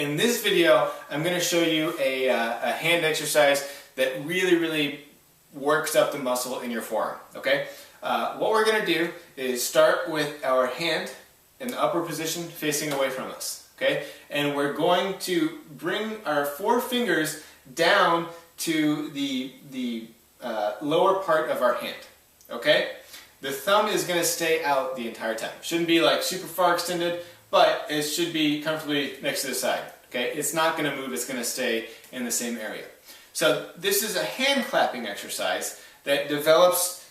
In this video, I'm going to show you a hand exercise that really works up the muscle in your forearm, okay? What we're going to do is start with our hand in the upper position facing away from us, okay? And we're going to bring our four fingers down to the lower part of our hand, okay? The thumb is going to stay out the entire time. Shouldn't be like super far extended, but it should be comfortably next to the side. Okay, it's not going to move, it's going to stay in the same area. So this is a hand clapping exercise that develops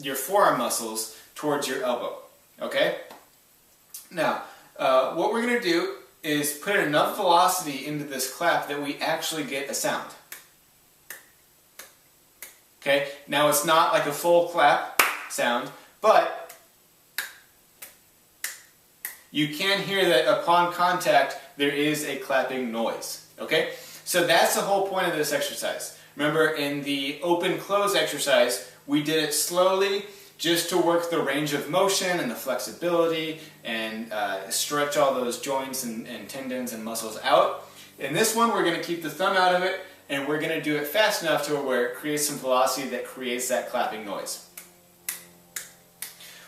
your forearm muscles towards your elbow. Okay? Now, what we're going to do is put enough velocity into this clap that we actually get a sound. Okay? Now it's not like a full clap sound, but you can hear that upon contact there is a clapping noise. Okay? So that's the whole point of this exercise. Remember, in the open-close exercise, we did it slowly just to work the range of motion and the flexibility and stretch all those joints and tendons and muscles out. In this one, we're going to keep the thumb out of it, and we're going to do it fast enough to where it creates some velocity that creates that clapping noise.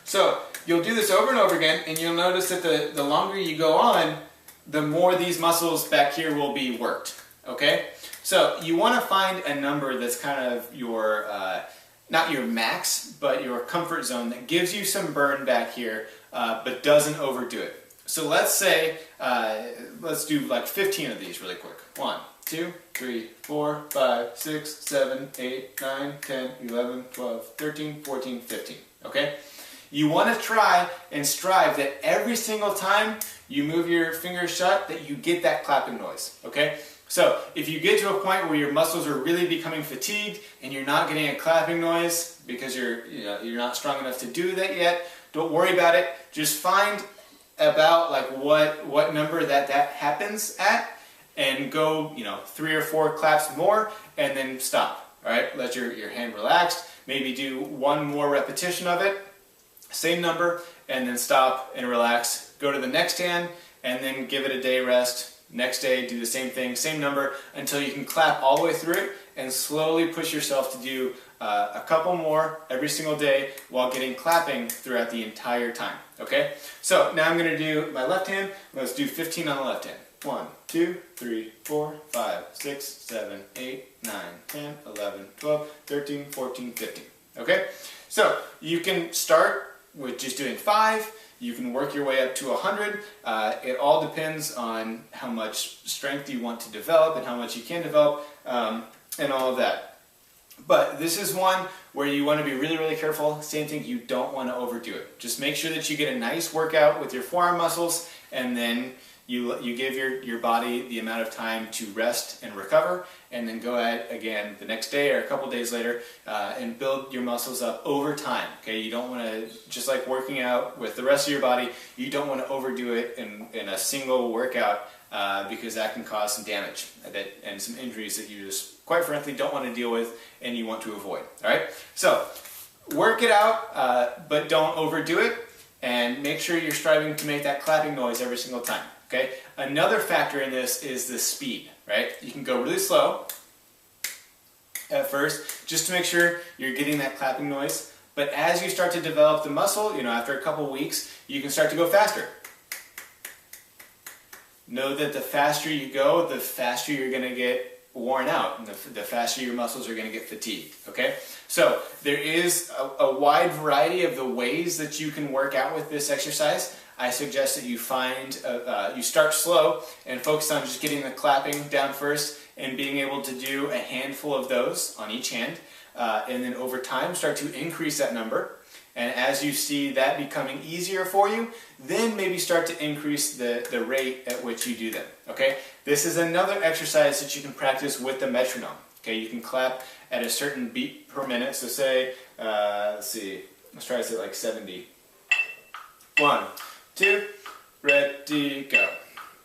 So you'll do this over and over again, and you'll notice that the longer you go on, the more these muscles back here will be worked. Okay? So you want to find a number that's kind of your, not your max, but your comfort zone that gives you some burn back here, but doesn't overdo it. So let's say, let's do like 15 of these really quick. 1, 2, 3, 4, 5, 6, 7, 8, 9, 10, 11, 12, 13, 14, 15. Okay? You want to try and strive that every single time you move your fingers shut that you get that clapping noise, okay? So if you get to a point where your muscles are really becoming fatigued and you're not getting a clapping noise because you're not strong enough to do that yet, don't worry about it. Just find about like what number that happens at and go, 3 or 4 claps more and then stop, all right? Let your hand relax. Maybe do one more repetition of it. Same number, and then stop and relax. Go to the next hand, and then give it a day rest. Next day, do the same thing, same number, until you can clap all the way through it, and slowly push yourself to do a couple more every single day while getting clapping throughout the entire time. Okay? So now I'm going to do my left hand. Let's do 15 on the left hand. 1, 2, 3, 4, 5, 6, 7, 8, 9, 10, 11, 12, 13, 14, 15. Okay? So you can start with just doing 5, you can work your way up to 100. It all depends on how much strength you want to develop and how much you can develop and all of that. But this is one where you want to be really careful. Same thing, you don't want to overdo it. Just make sure that you get a nice workout with your forearm muscles, and then you give your body the amount of time to rest and recover, and then go at it again the next day or a couple days later and build your muscles up over time. Okay, you don't want to, just like working out with the rest of your body, you don't want to overdo it in a single workout because that can cause some damage and some injuries that you just quite frankly don't want to deal with and you want to avoid. All right, so work it out, but don't overdo it, and make sure you're striving to make that clapping noise every single time. Okay? Another factor in this is the speed, right? You can go really slow at first just to make sure you're getting that clapping noise, but as you start to develop the muscle, after a couple weeks, you can start to go faster. Know that the faster you go, the faster you're going to get worn out, and the faster your muscles are going to get fatigued, okay? So there is a wide variety of the ways that you can work out with this exercise. I suggest that you you start slow and focus on just getting the clapping down first and being able to do a handful of those on each hand, and then over time start to increase that number. And as you see that becoming easier for you, then maybe start to increase the rate at which you do them. Okay? This is another exercise that you can practice with the metronome. Okay? You can clap at a certain beat per minute. So say, let's try to say like 70. 1, 2, ready, go.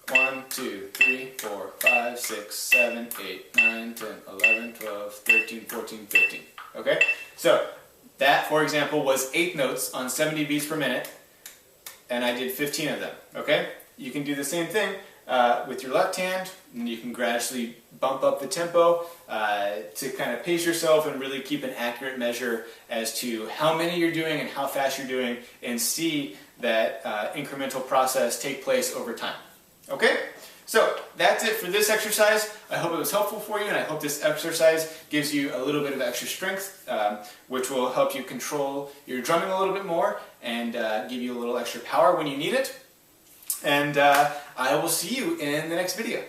1, 2, 3, 4, 5, 6, 7, 8, 9, 10, 11, 12, 13, 14, 15. Okay? So that, for example, was 8 notes on 70 beats per minute, and I did 15 of them. Okay? You can do the same thing with your left hand, and you can gradually bump up the tempo to kind of pace yourself and really keep an accurate measure as to how many you're doing and how fast you're doing, and see that incremental process take place over time. Okay? So that's it for this exercise. I hope it was helpful for you, and I hope this exercise gives you a little bit of extra strength, which will help you control your drumming a little bit more and give you a little extra power when you need it. And I will see you in the next video.